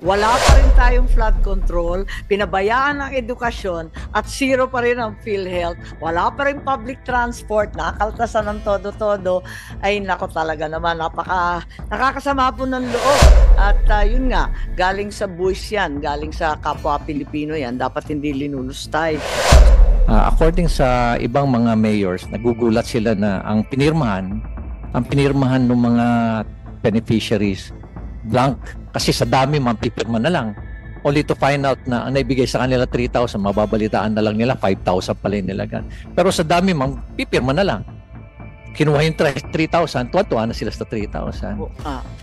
wala pa rin tayong flood control, pinabayaan ang edukasyon, at zero pa rin ang PhilHealth, wala pa rin public transport, nakakaltasan ng todo-todo, ay nako talaga naman, nakakasama po ng loob. At yun nga, galing sa buwis yan, galing sa kapwa Pilipino yan, dapat hindi linulustay. According sa ibang mga mayors, nagugulat sila na ang pinirmahan ng mga beneficiaries blank kasi sa dami pipirma na lang. Only to find out na ang naibigay sa kanila 3,000, mababalitaan na lang nila 5,000 pala yung nilagan. Pero sa dami pipirma na lang. Kinuha yung 3,000, tuwa-tuwa na sila sa 3,000.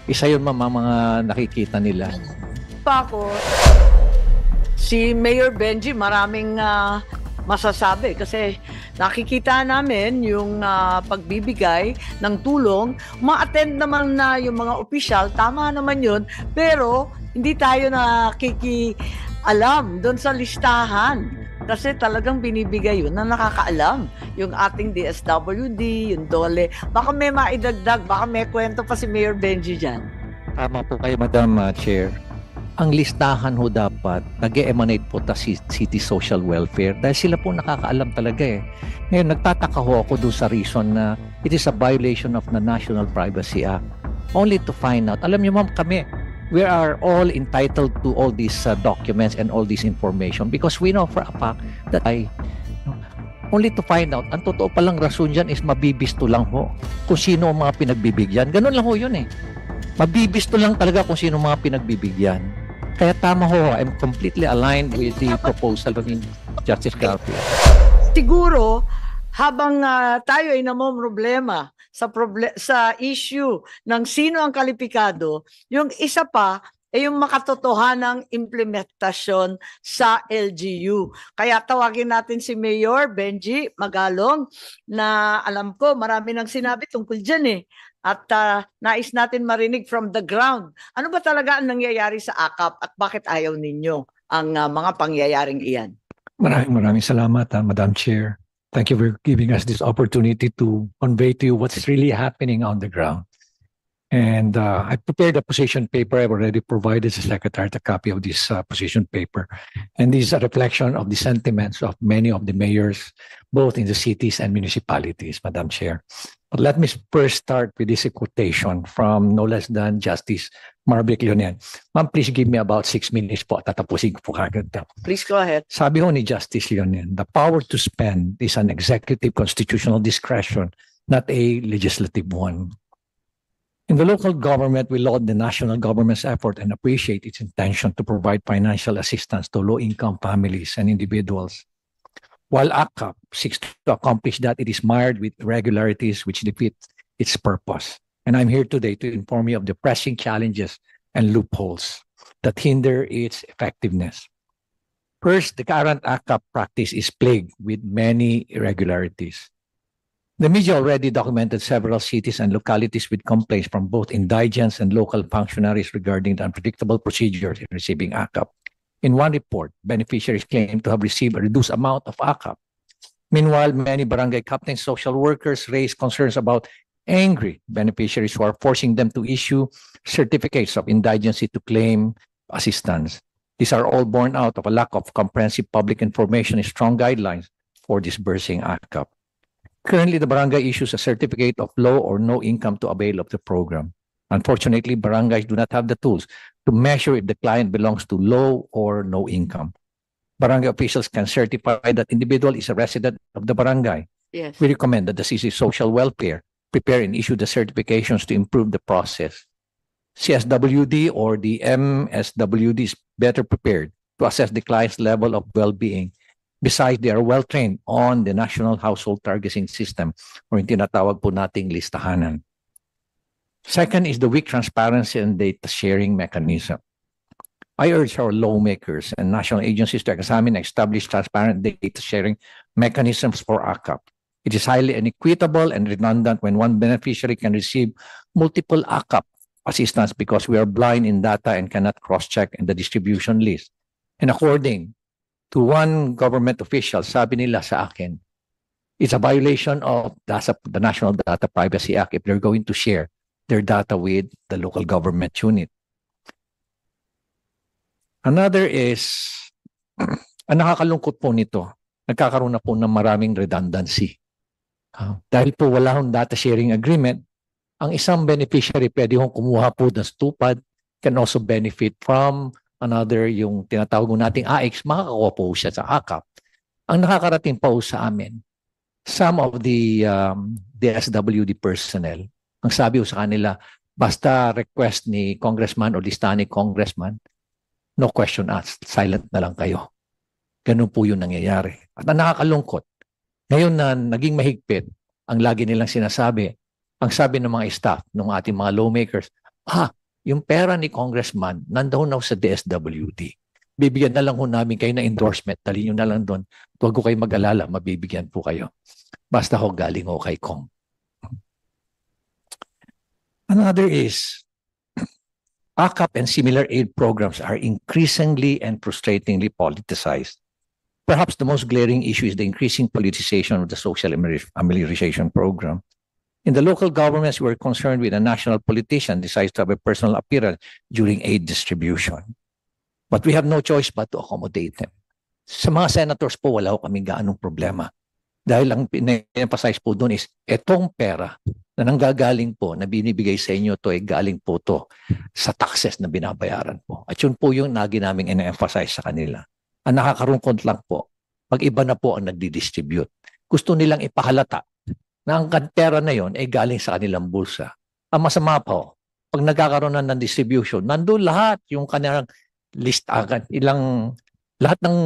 Isa yun mga nakikita nila. Pa ako, si Mayor Benji maraming masasabi kasi nakikita namin yung pagbibigay ng tulong, ma-attend naman na yung mga opisyal, tama naman yun, pero hindi tayo nakikialam doon sa listahan kasi talagang binibigay yun na nakakaalam yung ating DSWD, yung DOLE. Baka may maidagdag, baka may kwento pa si Mayor Benji dyan. Tama po kayo, Madam Chair. Ang listahan ho dapat nag-emanate po ta City Social Welfare dahil sila po nakakaalam talaga eh. Ngayon, nagtataka ho ako doon sa reason na it is a violation of the National Privacy Act. Only to find out, alam niyo ma'am, kami, we are all entitled to all these documents and all this information because we know for a fact that only to find out, ang totoo palang rason dyan is mabibisto lang ho kung sino ang mga pinagbibigyan. Ganun lang ho yun eh. Mabibisto lang talaga kung sino mga pinagbibigyan. Kaya tama ho, I'm completely aligned with the proposal of Justice Garfield. Siguro, habang tayo ay namomroblema sa issue ng sino ang kalipikado, yung isa pa ay yung makatotohanang implementasyon sa LGU. Kaya tawagin natin si Mayor Benji Magalong na alam ko marami nang sinabi tungkol dyan eh. At nais natin marinig from the ground. Ano ba talaga ang nangyayari sa AKAP at bakit ayaw ninyo ang mga pangyayaring iyan? Maraming salamat, Madam Chair. Thank you for giving us this opportunity to convey to you what's really happening on the ground. And I prepared a position paper. I've already provided the Secretary a copy of this position paper. And this is a reflection of the sentiments of many of the mayors, both in the cities and municipalities, Madam Chair. But let me first start with this quotation from no less than Justice Marvick Leonen. Ma'am, please give me about 6 minutes po. Tatapusin ko po kagad. Please go ahead. Sabi ho ni Justice Leonen, the power to spend is an executive constitutional discretion, not a legislative one. In the local government, we laud the national government's effort and appreciate its intention to provide financial assistance to low-income families and individuals. While AKAP seeks to accomplish that, it is mired with irregularities which defeat its purpose. And I'm here today to inform you of the pressing challenges and loopholes that hinder its effectiveness. First, the current AKAP practice is plagued with many irregularities. The media already documented several cities and localities with complaints from both indigents and local functionaries regarding the unpredictable procedures in receiving AKAP. In one report, beneficiaries claim to have received a reduced amount of AKAP. Meanwhile, many barangay captains, social workers raise concerns about angry beneficiaries who are forcing them to issue certificates of indigency to claim assistance. These are all born out of a lack of comprehensive public information and strong guidelines for disbursing AKAP. Currently, the barangay issues a certificate of low or no income to avail of the program. Unfortunately, barangays do not have the tools to measure if the client belongs to low or no income. Barangay officials can certify that individual is a resident of the barangay. Yes. We recommend that the CC Social Welfare prepare and issue the certifications to improve the process. CSWD or the MSWD is better prepared to assess the client's level of well-being. Besides, they are well-trained on the National Household Targeting System or yung tinatawag po nating listahanan. Second is the weak transparency and data sharing mechanism. I urge our lawmakers and national agencies to examine and establish transparent data sharing mechanisms for AKAP. It is highly inequitable and redundant when one beneficiary can receive multiple AKAP assistance because we are blind in data and cannot cross-check in the distribution list. And according to one government official, sabi nila sa akin, it's a violation of the National Data Privacy Act if they're going to share their data with the local government unit. Another is, ang nakakalungkot po nito, nagkakaroon na po ng maraming redundancy. Dahil po wala hong data sharing agreement, ang isang beneficiary pwede hong kumuha po ng stupad, can also benefit from another, yung tinatawag nating AX, makakakuha po siya sa AKAP. Ang nakakarating po sa amin, some of the DSWD personnel, ang sabi ko sa kanila, basta request ni congressman o listahan ni congressman, no question asked, silent na lang kayo. Ganun po yung nangyayari. At ang nakakalungkot, ngayon na naging mahigpit, ang lagi nilang sinasabi, ang sabi ng mga staff, ng ating mga lawmakers, yung pera ni congressman, nandoon na sa DSWD. Bibigyan na lang ho namin kayo ng endorsement, dali nyo na lang doon. Huwag ko kayo mag-alala, mabibigyan po kayo. Basta ho galing ho kay Kong. Another is, AKAP and similar aid programs are increasingly and frustratingly politicized. Perhaps the most glaring issue is the increasing politicization of the social amelioration program. In the local governments, we are concerned with a national politician decides to have a personal appearance during aid distribution. But we have no choice but to accommodate them. Sa mga senators po, wala ko kaming gaanong problema. Dahil ang pina-emphasize po doon is, etong pera na nanggagaling po, na binibigay sa inyo to ay galing po to sa taxes na binabayaran po. At yun po yung lagi naming ina-emphasize sa kanila. Ang nakakarungkot lang po, pag iba na po ang nagdi-distribute. Gusto nilang ipahalata na ang pera na yon ay galing sa kanilang bulsa. Ang masama po, pag nagkakaroon na ng distribution, nandun lahat yung kanilang list agad, lahat ng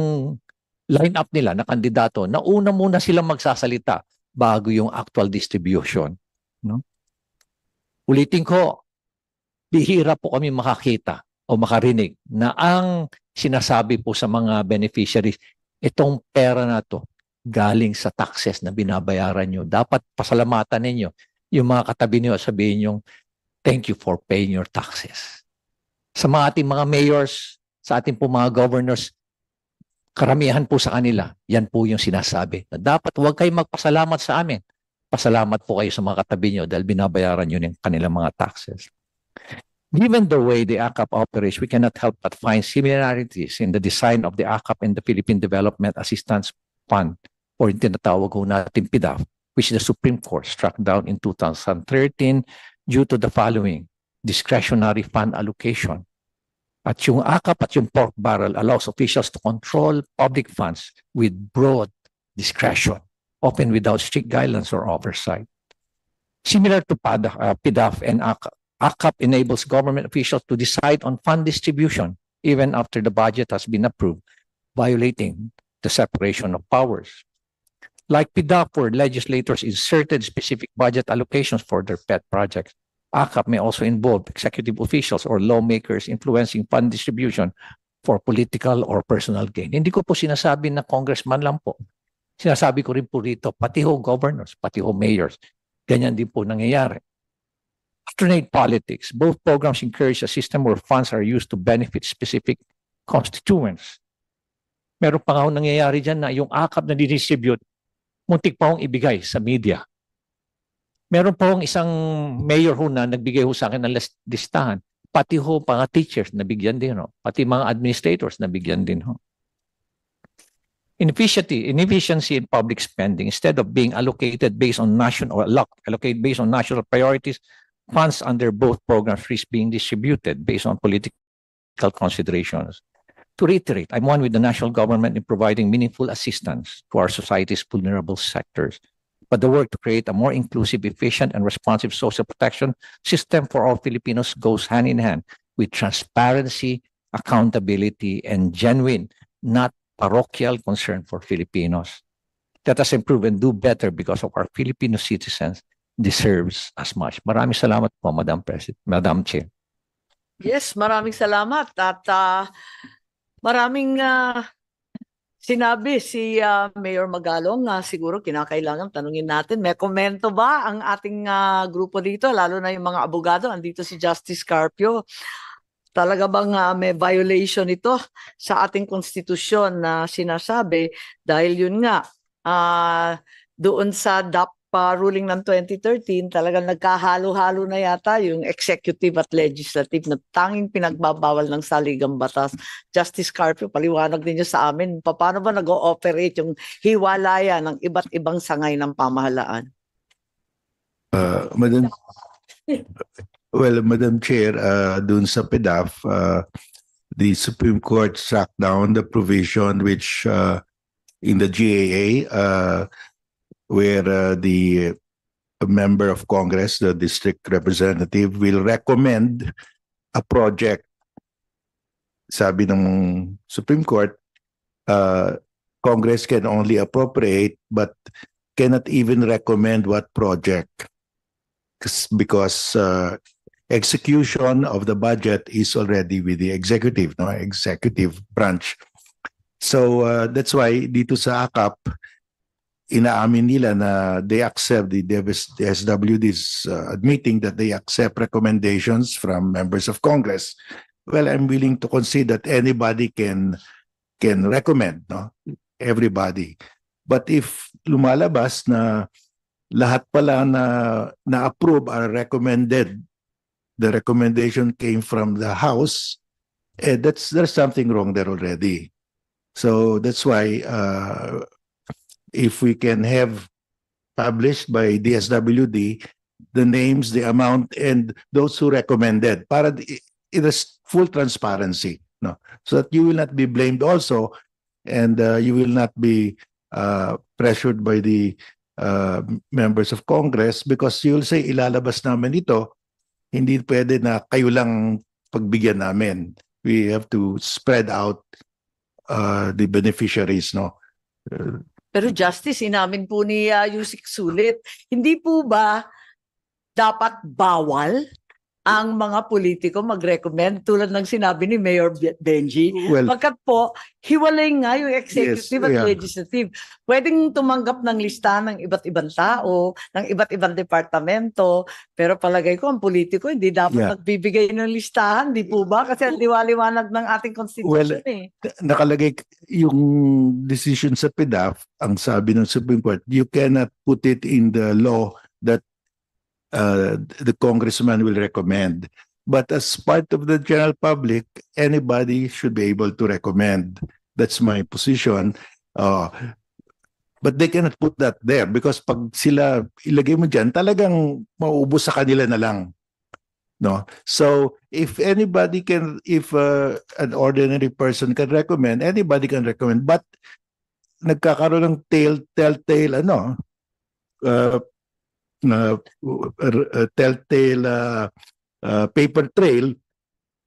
line-up nila na kandidato, na una muna silang magsasalita bago yung actual distribution. No? Ulitin ko, bihira po kami makakita o makarinig na ang sinasabi po sa mga beneficiaries, itong pera na to galing sa taxes na binabayaran nyo. Dapat pasalamatan ninyo yung mga katabi nyo, sabihin nyo, thank you for paying your taxes. Sa mga ating mga mayors, sa ating po mga governors, karamihan po sa kanila, yan po yung sinasabi. Na dapat huwag kayong magpasalamat sa amin. Pasalamat po kayo sa mga katabi nyo dahil binabayaran nyo ng kanilang mga taxes. Given the way the AKAP operates, we cannot help but find similarities in the design of the AKAP and the Philippine Development Assistance Fund, or yung tinatawag ko natin PDAF, which the Supreme Court struck down in 2013 due to the following: discretionary fund allocation. At yung AKAP at yung pork barrel allows officials to control public funds with broad discretion, often without strict guidelines or oversight. Similar to PDAF and AKAP, AKAP enables government officials to decide on fund distribution even after the budget has been approved, violating the separation of powers. Like PDAF, where legislators inserted specific budget allocations for their pet projects, AKAP may also involve executive officials or lawmakers influencing fund distribution for political or personal gain. Hindi ko po sinasabi na congressman lang po. Sinasabi ko rin po rito, pati ho governors, pati ho mayors. Ganyan din po nangyayari. Alternate politics. Both programs encourage a system where funds are used to benefit specific constituents. Meron pa nga ho nangyayari dyan na yung AKAP na didistribute, muntik pa hong ibigay sa media. Meron pa hong isang mayor ho na nagbigay ho sa akin ng listahan. Pati ho mga teachers nabigyan din ho. Pati mga administrators nabigyan din ho. Inefficiency in public spending, instead of being allocated based on national priorities, funds under both programs risk being distributed based on political considerations. To reiterate, I'm one with the national government in providing meaningful assistance to our society's vulnerable sectors. But the work to create a more inclusive, efficient, and responsive social protection system for all Filipinos goes hand in hand with transparency, accountability, and genuine, not parochial concern for Filipinos. Let us improve and do better because of our Filipino citizens deserves as much. Maraming salamat po, Madam President, Madam Chair. Yes, maraming salamat at maraming sinabi si Mayor Magalong na siguro kinakailangan tanungin natin. May komento ba ang ating grupo dito, lalo na yung mga abogado? Andito si Justice Carpio. Talaga bang may violation ito sa ating konstitusyon na sinasabi dahil yun nga doon sa DAP pa-ruling ng 2013, talagang nagkahalo-halo na yata yung executive at legislative na tanging pinagbabawal ng saligang batas. Justice Carpio, paliwanag ninyo sa amin, paano ba nag-ooperate yung hiwalaya ng iba't ibang sangay ng pamahalaan? Madam, Madam Chair, dun sa PDAF, the Supreme Court struck down the provision which in the GAA where the a member of Congress, the district representative, will recommend a project. Sabi ng Supreme Court, Congress can only appropriate but cannot even recommend what project because execution of the budget is already with the executive branch. So that's why dito sa AKAP, inaamin nila na they accept, the SWD is admitting that they accept recommendations from members of Congress. Well, I'm willing to concede that anybody can recommend, no? Everybody. But if lumalabas na lahat pala na approve are recommended, the recommendation came from the House, there's something wrong there already. So that's why if we can have published by DSWD the names, the amount, and those who recommended, para it is full transparency, no, so that you will not be blamed also, and you will not be pressured by the members of Congress because you will say ilalabas namin ito, hindi pwede na kayo lang pagbigyan namin. We have to spread out the beneficiaries, no. Pero Justice, inamin po ni Yusik Sulit, hindi po ba dapat bawal ang mga politiko mag-recommend tulad ng sinabi ni Mayor Benji? Well, Pagkat po, hiwalay nga yung executive Yes, at yeah. legislative. Pwedeng tumanggap ng listahan ng iba't ibang tao, ng iba't ibang departamento, pero palagay ko ang politiko hindi dapat Yeah. nagbibigay ng listahan, di po ba? Kasi ang liwaliwanag ng ating constitution nakalagay yung decision sa PDAF, ang sabi ng Supreme Court, you cannot put it in the law that the congressman will recommend. But as part of the general public, anybody should be able to recommend. That's my position. But they cannot put that there because pag sila ilagay mo dyan, talagang mauubos sa kanila na lang. No? So if anybody can, if an ordinary person can recommend, anybody can recommend. But nagkakaroon ng telltale paper trail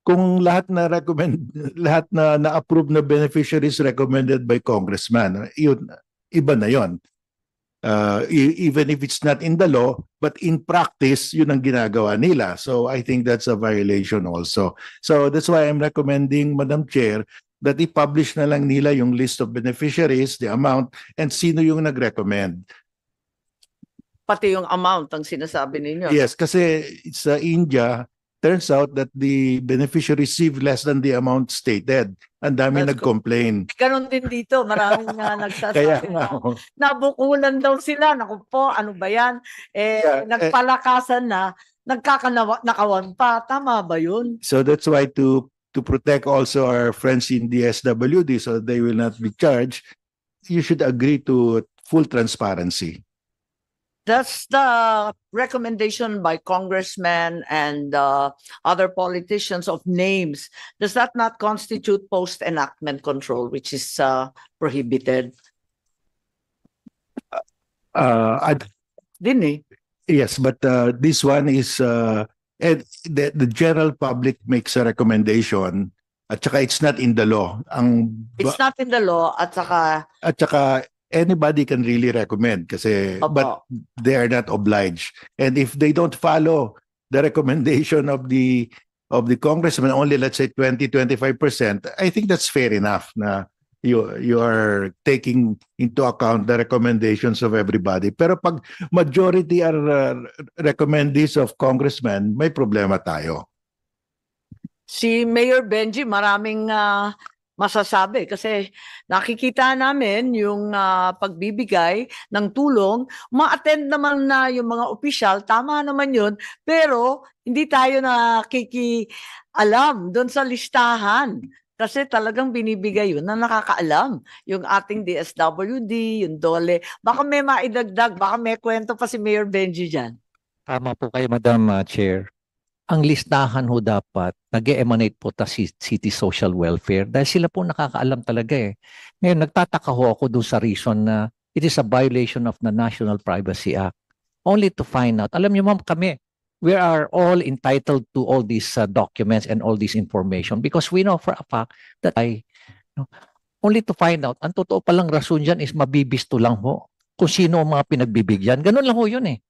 kung lahat na recommend, lahat na approve na beneficiaries recommended by congressman. Yun, iba na yon. Even if it's not in the law, but in practice, yun ang ginagawa nila. So I think that's a violation also. So that's why I'm recommending, Madam Chair, that i-publish na lang nila yung list of beneficiaries, the amount, and sino yung nag-recommend. pati yung amount ang sinasabi ninyo. Yes, kasi sa India, turns out that the beneficiary received less than the amount stated. Ang dami That's nag-complain. Ganon din dito, maraming nagsasabi Kaya nga, na nabukulan daw sila. Naku po, ano ba yan? Yeah, Nagpalakasan na, nakawan pa. Tama ba yun? so that's why to protect also our friends in the SWD so they will not be charged, you should agree to full transparency. That's the recommendation by congressmen and other politicians of names. Does that not constitute post-enactment control, which is prohibited? Din eh. Yes, but this one is and the general public makes a recommendation at saka it's not in the law. It's not in the law at saka Anybody can really recommend kasi Opo. but they are not obliged. And if they don't follow the recommendation of the congressman, only let's say 20-25%, I think that's fair enough na you are taking into account the recommendations of everybody. Pero pag majority are recommendees of congressmen, may problema tayo. si Mayor Benji, maraming masasabi kasi nakikita namin yung pagbibigay ng tulong, ma-attend naman na yung mga opisyal, tama naman yun, pero hindi tayo nakikialam doon sa listahan. Kasi talagang binibigay yun na nakakaalam. Yung ating DSWD, yung DOLE. Baka may maidagdag, baka may kwento pa si Mayor Benji dyan. Tama po kayo, Madam Chair. Ang listahan ho dapat nag-emanate po ta City Social Welfare dahil sila po nakakaalam talaga eh. Ngayon, nagtataka ho ako doon sa reason na it is a violation of the National Privacy Act. Only to find out. Alam niyo ma'am, kami, we are all entitled to all these documents and all this information because we know for a fact that only to find out, ang totoo palang rason dyan is mabibisto lang ho kung sino ang mga pinagbibigyan. Ganun lang ho yun eh.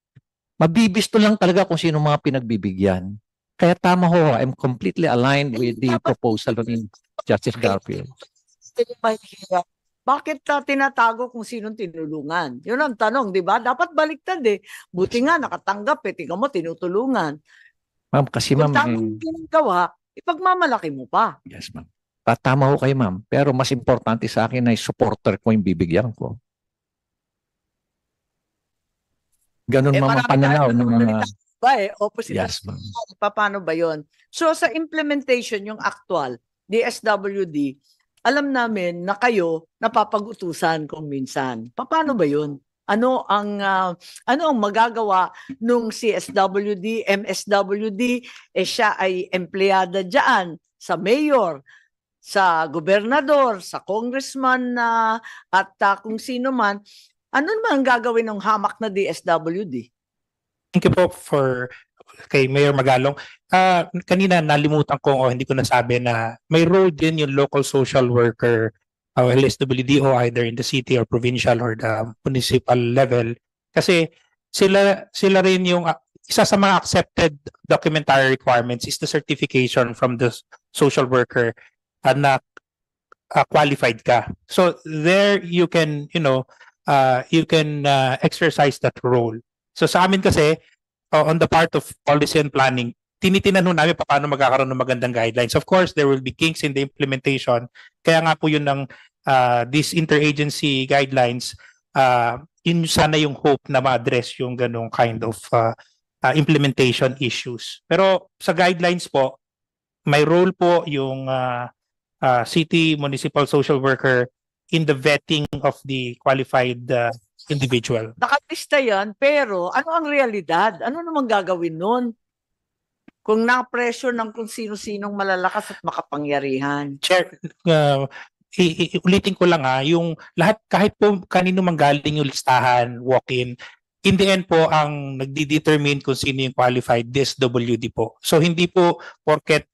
Mabibisto lang talaga kung sino ang mga pinagbibigyan. Kaya tama ho, I'm completely aligned with the proposal of Justice Garfield. Bakit tinatago kung sinong tinulungan? Yun ang tanong, di ba? Dapat baliktad eh. Buti nga nakatanggap eh. Tingnan mo, tinutulungan. Ma'am, kasi Kung ma'am, tamang ginagawa, ipagmamalaki mo pa. yes ma'am. Tama ho kayo ma'am. Pero mas importante sa akin ay supporter ko yung bibigyan ko. Ganun ma'am ang Marami pananaw tayong ng mga... nagsalita ba eh? Opposite. Yes ma'am. Paano ba yon? So sa implementation, yung actual, DSWD, alam namin na kayo napapag-utusan kung minsan. Paano ba yun? Ano ang magagawa nung CSWD, MSWD, siya ay empleyada diyan sa mayor, sa gobernador, sa congressman at kung sino man. Ano naman ang gagawin ng hamak na DSWD? Thank you po for kay Mayor Magalong. Kanina nalimutan ko o hindi ko nasabi na may role din yung local social worker o LSWD o either in the city or provincial or the municipal level. Kasi sila rin yung isa sa mga accepted documentary requirements is the certification from the social worker na qualified ka. So there you can exercise that role. So sa amin kasi, on the part of policy and planning, tinitinan namin paano magkakaroon ng magandang guidelines. Of course, there will be kinks in the implementation. Kaya nga po yun ng these interagency guidelines, yun sana yung hope na ma-address yung ganong kind of implementation issues. Pero sa guidelines po, may role po yung city municipal social worker in the vetting of the qualified individual. Nakalista yan, pero ano ang realidad? Ano naman gagawin nun? Kung na-pressure ng kung sino-sinong malalakas at makapangyarihan. Chair, ulitin ko lang yung lahat, kahit po kanino manggaling yung listahan, walk-in, in the end po, ang nagdi-determine kung sino yung qualified, DSWD po. So hindi po porket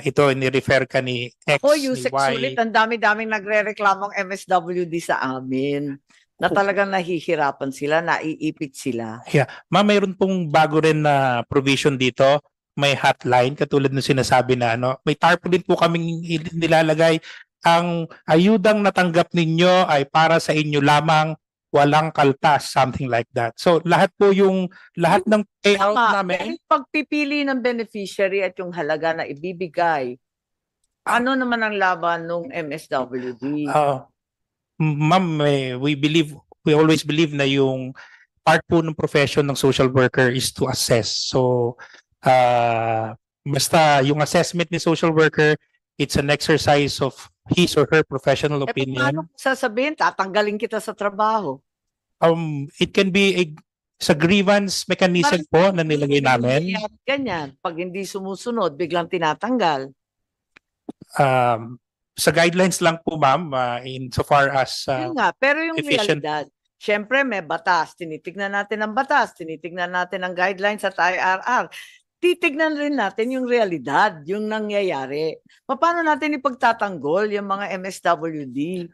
ito ni-refer ka ni X, ni Yusek Y. Sulit, ang dami-daming nagre-reklamong MSWD sa amin na talagang nahihirapan sila, naiipit sila. Ma'am, mayroon pong bago rin na provision dito. May hotline, katulad ng sinasabi na may tarpaulin po kaming nilalagay. Ang ayudang natanggap ninyo ay para sa inyo lamang, walang kaltas, something like that. So lahat ng payout namin. Yung pagpipili ng beneficiary at yung halaga na ibibigay, ano naman ang laban ng MSWD? Ma'am, we always believe na yung part po ng profession ng social worker is to assess. So basta yung assessment ni social worker, it's an exercise of his or her professional opinion. Paano sasabihin, tatanggalin kita sa trabaho? It can be sa grievance mechanism po na nilagay namin. Ganyan, pag hindi sumusunod, biglang tinatanggal. Sa guidelines lang po ma'am, insofar as Yun nga, pero yung efficient. realidad, syempre may batas, tinitignan natin ang batas, tinitignan natin ang guidelines at IRR. Titignan rin natin yung realidad, yung nangyayari. Paano natin ipagtatanggol yung mga MSWD?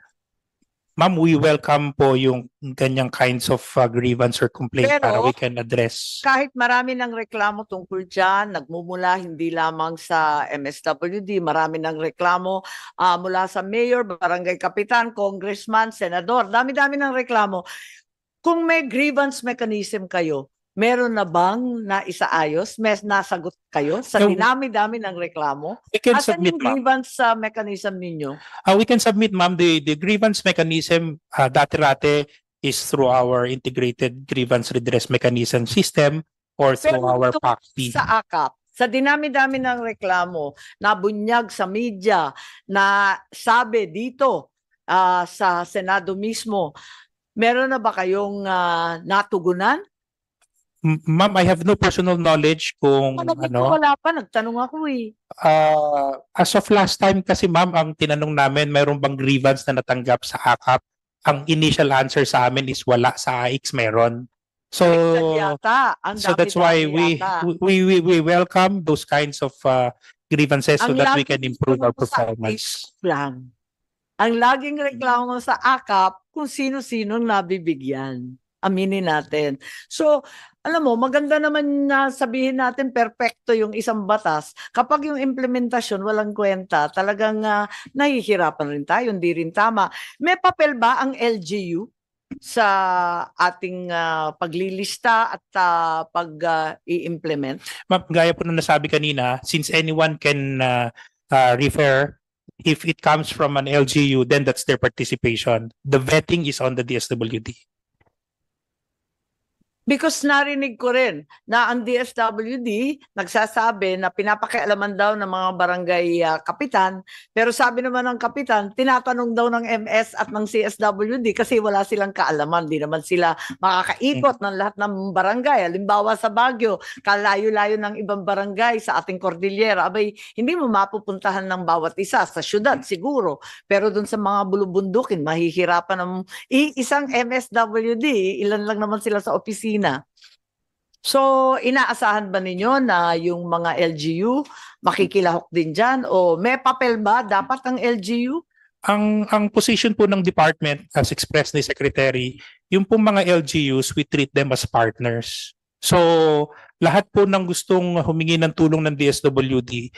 Ma'am, we welcome po yung ganyang kinds of grievance or complaint Pero, para we can address. Kahit marami ng reklamo tungkol dyan, nagmumula hindi lamang sa MSWD, marami ng reklamo mula sa mayor, barangay kapitan, congressman, senador, dami-dami ng reklamo. Kung may grievance mechanism kayo, Meron na bang naisaayos? May nasagot kayo sa Yung- dinami-dami ng reklamo? We can Asan submit, yung ma'am. grievance mechanism ninyo? We can submit, ma'am, the grievance mechanism dati-rate is through our integrated grievance redress mechanism system or through Pero our ito PACP. sa AKAP, sa dinami-dami ng reklamo, nabunyag sa media, na sabi dito sa Senado mismo, meron na ba kayong natugunan? Ma'am, I have no personal knowledge kung Alam ko ano. wala pa, nagtanong ako eh. As of last time kasi, ma'am, ang tinanong namin, mayroon bang grievance na natanggap sa AKAP? Ang initial answer sa amin is wala, sa AX meron. So, Yata, ang so that's why dami-dami yata. we welcome those kinds of grievances so Ang that we lagi can improve our gusto mo sa performance. lang. Ang laging reklamo sa AKAP kung sino-sinong nabibigyan. Aminin natin. So, alam mo, maganda naman na sabihin natin perfecto yung isang batas. Kapag yung implementasyon walang kwenta, talagang nahihirapan rin tayo, hindi rin tama. May papel ba ang LGU sa ating paglilista at pag-i-implement? Ma'am, gaya po na nasabi kanina, since anyone can refer, if it comes from an LGU, then that's their participation. The vetting is on the DSWD. Because narinig ko rin na ang DSWD nagsasabi na pinapakialaman daw ng mga barangay kapitan, pero sabi naman ng kapitan, tinatanong daw ng MS at ng CSWD kasi wala silang kaalaman, di naman sila makakaikot ng lahat ng barangay. Halimbawa sa Baguio, kalayo-layo ng ibang barangay sa ating Cordillera, abay, hindi mo mapupuntahan ng bawat isa sa syudad siguro, pero dun sa mga bulubundukin, mahihirapan ng isang MSWD, ilan lang naman sila sa opisina. So, inaasahan ba ninyo na yung mga LGU makikilahok din dyan? O may papel ba dapat ang LGU? Ang position po ng department, as expressed ni Secretary, yung po mga LGUs, we treat them as partners. So, lahat po ng gustong humingi ng tulong ng DSWD,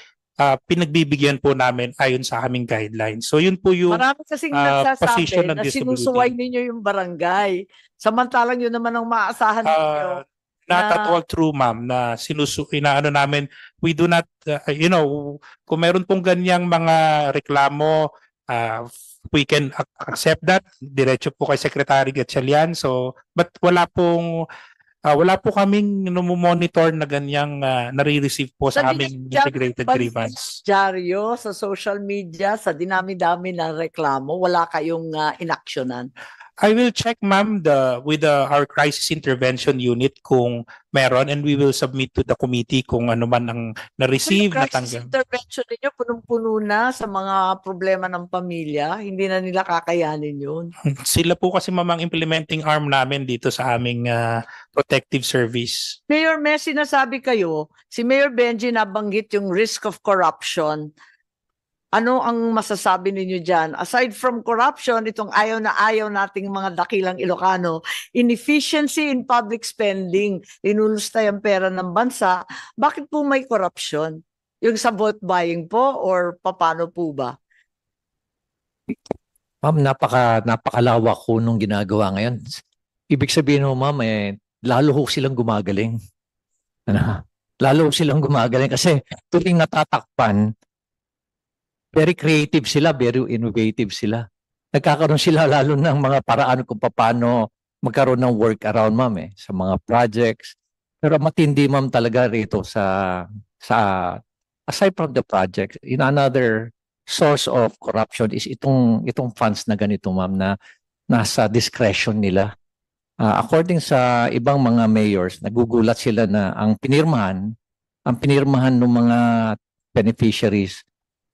pinagbibigyan po namin ayon sa aming guidelines. So, yun po yung Marami kasing position nagsasabi ng na DSWD. sinusuway ninyo yung barangay. Samantalang yun naman ang maaasahan ninyo. Not at all true, ma'am, na inaano namin, we do not, kung meron pong ganyang mga reklamo, we can accept that. Diretso po kay Secretary Gatchalian. So, but wala po kaming monitor na ganyang nare-receive po sa aming integrated grievance. Diaryo, sa social media, sa dinami-dami na reklamo, wala kayong inaksyonan. I will check, ma'am, with our crisis intervention unit kung meron, and we will submit to the committee kung ano man ang na-receive, Yung crisis natanggap. intervention ninyo, punong-puno na sa mga problema ng pamilya. Hindi na nila kakayanin yun. Sila po kasi, ma'am, ang implementing arm namin dito sa aming protective service. Mayor, may sinasabi kayo, si Mayor Benji nabanggit yung risk of corruption. Ano ang masasabi ninyo dyan? Aside from corruption, itong ayaw na ayaw nating mga dakilang Ilocano, inefficiency in public spending, linulusta yung pera ng bansa, bakit po may corruption? Yung sa vote buying po or paano po ba? Ma'am, napakalawak ko nung ginagawa ngayon. Ibig sabihin mo, ma'am, lalo ho silang gumagaling. Ano? Lalo ho silang gumagaling kasi tuwing natatakpan, very creative sila, very innovative sila. Nagkakaroon sila lalo ng mga paraan kung paano magkaroon ng workaround, ma'am, sa mga projects. Pero matindi, ma'am, talaga rito sa aside from the projects, in another source of corruption is itong funds na ganito, ma'am, na nasa discretion nila. According sa ibang mga mayors, nagugulat sila na ang pinirmahan ng mga beneficiaries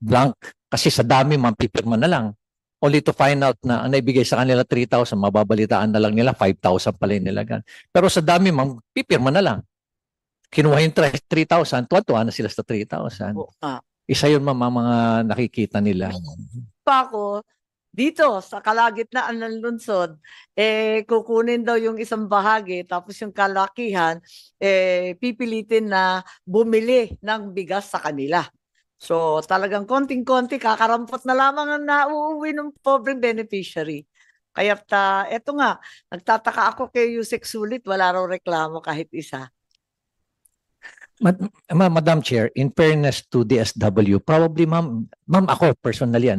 blank, kasi sa dami pipirma na lang, only to find out na ang naibigay sa kanila 3,000, mababalitaan na lang nila 5,000 pala yung nilagan. Pero sa dami, pipirma na lang. Kinuha yung 3,000, tuwa-tuwa na sila sa 3,000. Isa yun, ma'am, ang mga nakikita nila. Pa ako, dito sa kalagitnaan ng lungsod, kukunin daw yung isang bahagi, tapos yung kalakihan, pipilitin na bumili ng bigas sa kanila. So talagang konting-konti, kakarampot na lamang ang nauuwi ng pobreng beneficiary. Kaya't eto nga, nagtataka ako kay Yusek Sulit, wala raw reklamo kahit isa. Madam Chair, in fairness to DSW, probably ma'am ako personally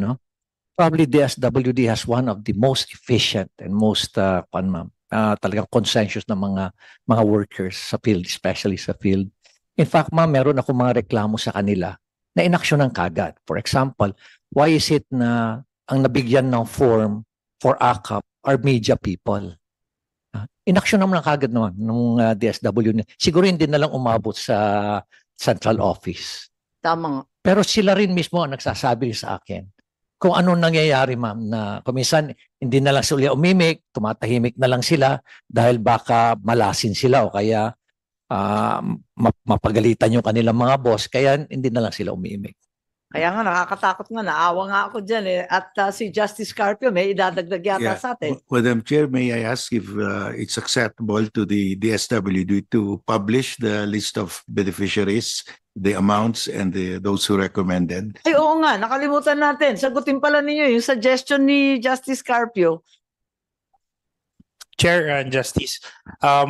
probably DSWD has one of the most efficient and most talagang conscientious na mga workers sa field, especially sa field. In fact, ma'am, meron ako mga reklamo sa kanila na inaksyonan kagad. For example, why is it na ang nabigyan ng form for AKAP are media people? Inaksyon naman kagad naman nung DSW. Siguro hindi na lang umabot sa central office. Tama nga. Pero sila rin mismo ang nagsasabi sa akin kung ano nangyayari, ma'am, na kuminsan hindi na lang sila umimik, tumatahimik na lang sila dahil baka malasin sila o kaya mapagalitan yung kanilang mga boss, kaya hindi na lang sila umimik. Kaya nga nakakatakot nga, naawa nga ako dyan eh. At si Justice Carpio may idadagdag yata sa atin. Madam Chair, may I ask if it's acceptable to the DSWD to publish the list of beneficiaries, the amounts, and those who recommended? Ay oo nga, nakalimutan natin. Sagutin pala ninyo yung suggestion ni Justice Carpio. Chair and Justice,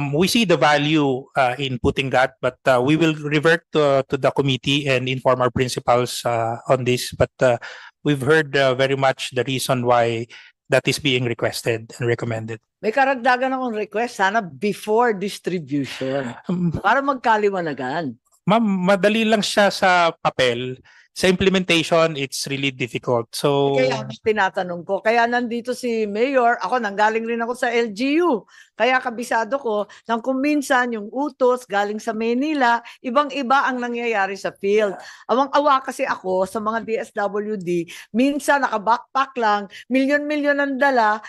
we see the value in putting that, but we will revert to the committee and inform our principals on this. But we've heard very much the reason why that is being requested and recommended. May karagdagan akong request, sana before distribution. Para magkaliwanagan. Ma'am, madali lang siya sa papel. Sa implementation, it's really difficult. So, Kaya tinatanong ko, kaya nandito si Mayor, ako nanggaling rin ako sa LGU. Kaya kabisado ko nang kung minsan yung utos galing sa Manila, ibang-iba ang nangyayari sa field. Awang-awa kasi ako sa mga DSWD, minsan naka-backpack lang, milyon-milyon ang dala,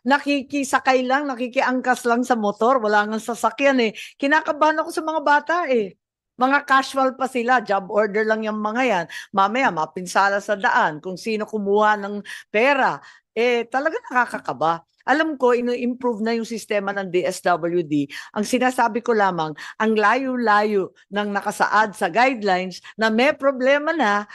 nakikisakay lang, nakikiangkas lang sa motor, wala nang sasakyan eh. Kinakabahan ako sa mga bata eh. Mga casual pa sila, job order lang yung mga yan. Mamaya, mapinsala sa daan kung sino kumuha ng pera. Talaga nakakakaba. Alam ko, ino-improve na yung sistema ng DSWD. Ang sinasabi ko lamang, ang layo-layo ng nakasaad sa guidelines na may problema na,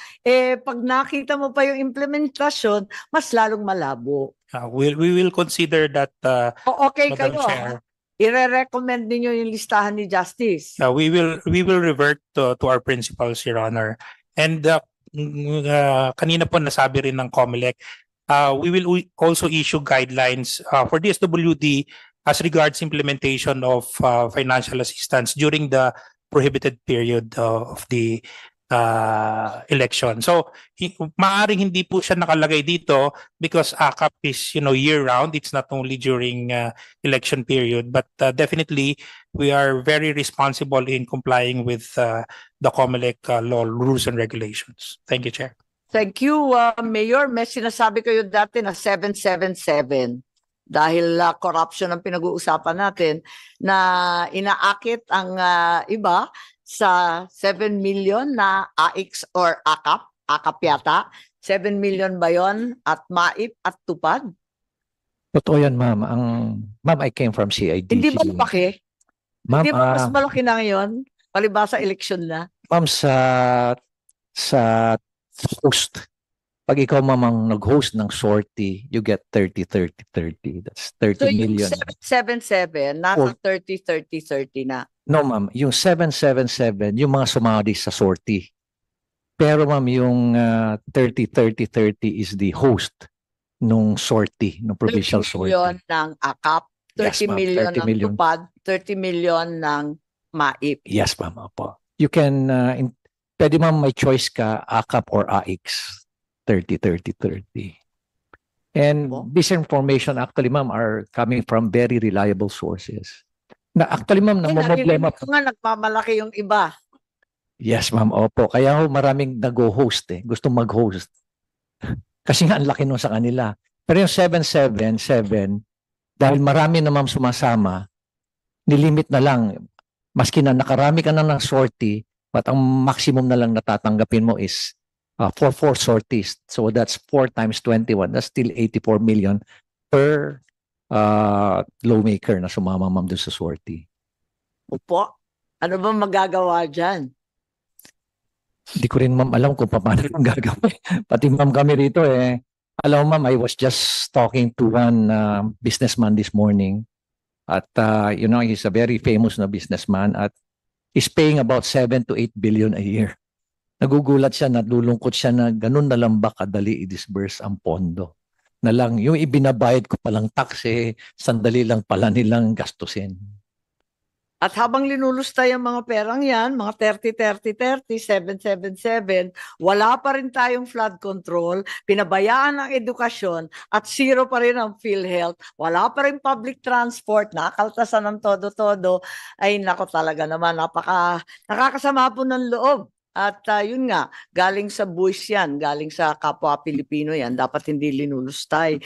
pag nakita mo pa yung implementasyon, mas lalong malabo. we will consider that, Okay Madam kayo. Chair. I-recommend ninyo yung listahan ni Justice. We will revert to our principals, Your Honor. And kanina po nasabi rin ng COMELEC, we will also issue guidelines for DSWD as regards implementation of financial assistance during the prohibited period of the election. So, maaring hindi po siya nakalagay dito because AKAP is, year-round. It's not only during election period, but definitely we are very responsible in complying with the COMELEC law, rules, and regulations. Thank you, Chair. Thank you, Mayor. May sinasabi kayo dati na 777 dahil corruption ang pinag-uusapan natin na inaakit ang iba sa 7 million na AX or AKAP yata. 7 million ba yun? At MAIP at tupad? Totoo yan, ma'am. Ma'am, I came from CIDG. Hindi ba malaki? Ma'am, Hindi ba mas malaki na ngayon? Palibasa election na. ma'am, sa host, pag ikaw mamang nag-host ng sortie, you get 30, 30, 30. That's 30 So yung million. 777, nasa 30, 30, 30 na. No, ma'am. Yung 777, yung mga sumali sa sortie. Pero ma'am, yung 30, 30, 30 is the host nung sortie, nung provincial 30 sortie. million ng AKAP, 30 Yes, ma'am. million 30 ng million. tupad, 30 million ng MAIP. Yes, ma'am. Opo. You can, pwede ma'am may choice ka, AKAP or AX. 30, 30, 30. And Opo. this information actually, ma'am, are coming from very reliable sources. Na actually, ma'am, namumblema. Narinig ko nga nagmamalaki yung iba. Yes, ma'am. Opo. Kaya ho, maraming nag-host eh. Gusto mag-host. Kasi nga, ang laki nun sa kanila. Pero yung 777, dahil marami na ma'am sumasama, nilimit na lang. Maski na nakarami ka na ng sortie, but ang maximum na lang natatanggapin mo is 4 sorties. So that's 4 times 21. That's still 84 million per lawmaker na sumama ma'am doon sa sortie. Opo. Ano ba magagawa dyan? Hindi ko rin ma'am alam kung paano yung gagawin. Pati ma'am kami rito Alam mo, ma'am, I was just talking to one businessman this morning. At, he's a very famous na businessman at he's paying about 7 to 8 billion a year. Nagugulat siya, nalulungkot siya na ganun na lang ba kadali i-disburse ang pondo. Na lang, yung ibinabayad ko palang tax, sandali lang pala nilang gastusin. At habang linulustay ang mga perang yan, mga 30, 777, wala pa rin tayong flood control, pinabayaan ang edukasyon, at zero pa rin ang PhilHealth, wala pa rin public transport, nakakaltasan ng todo-todo, ay nako talaga naman, nakakasama po ng loob. At yun nga, galing sa buwis yan, galing sa kapwa Pilipino yan, dapat hindi linulustay.